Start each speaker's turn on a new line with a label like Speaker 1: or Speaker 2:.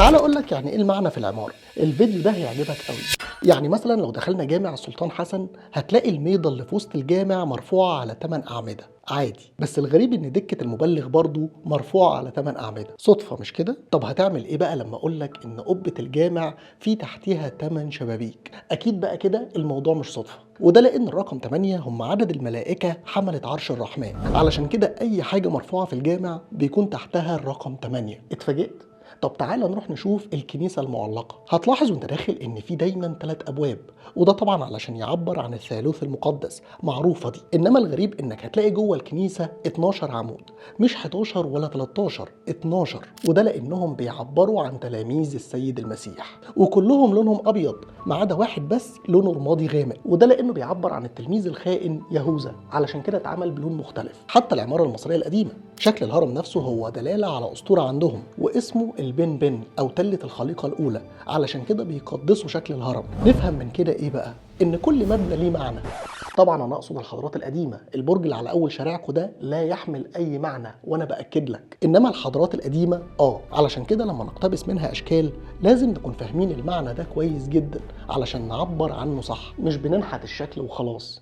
Speaker 1: تعال اقول لك يعني ايه المعنى في العماره. الفيديو ده هيعجبك قوي. يعني مثلا لو دخلنا جامع السلطان حسن هتلاقي الميضه اللي في وسط الجامع مرفوعه على 8 اعمده عادي، بس الغريب ان دكه المبلغ برضو مرفوعه على 8 اعمده. صدفه مش كده؟ طب هتعمل ايه بقى لما اقول لك ان قبه الجامع في تحتيها 8 شبابيك؟ اكيد بقى كده الموضوع مش صدفه، وده لان الرقم 8 هم عدد الملائكه حمله عرش الرحمن، علشان كده اي حاجه مرفوعه في الجامع بيكون تحتها الرقم 8. اتفاجئت؟ طب تعالى نروح نشوف الكنيسة المعلقة. هتلاحظ وانت داخل ان في دايما 3 ابواب، وده طبعا علشان يعبر عن الثالوث المقدس، معروفة دي. انما الغريب انك هتلاقي جوه الكنيسة 12 عمود، مش 11 ولا 13، 12، وده لانهم بيعبروا عن تلاميذ السيد المسيح، وكلهم لونهم ابيض ما عدا واحد بس لونه رمادي غامق، وده لانه بيعبر عن التلميذ الخائن يهوذا، علشان كده اتعمل بلون مختلف. حتى العمارة المصرية القديمة شكل الهرم نفسه هو دلالة على أسطورة عندهم، واسمه البن بن أو تلة الخليقة الأولى، علشان كده بيقدسوا شكل الهرم. نفهم من كده إيه بقى؟ إن كل مبنى ليه معنى. طبعا أنا أقصد الحضارات القديمة. البرج اللي على أول شارعكم ده لا يحمل أي معنى وأنا بأكد لك، إنما الحضارات القديمة علشان كده لما نقتبس منها أشكال لازم نكون فاهمين المعنى ده كويس جدا علشان نعبر عنه صح، مش بننحت الشكل وخلاص.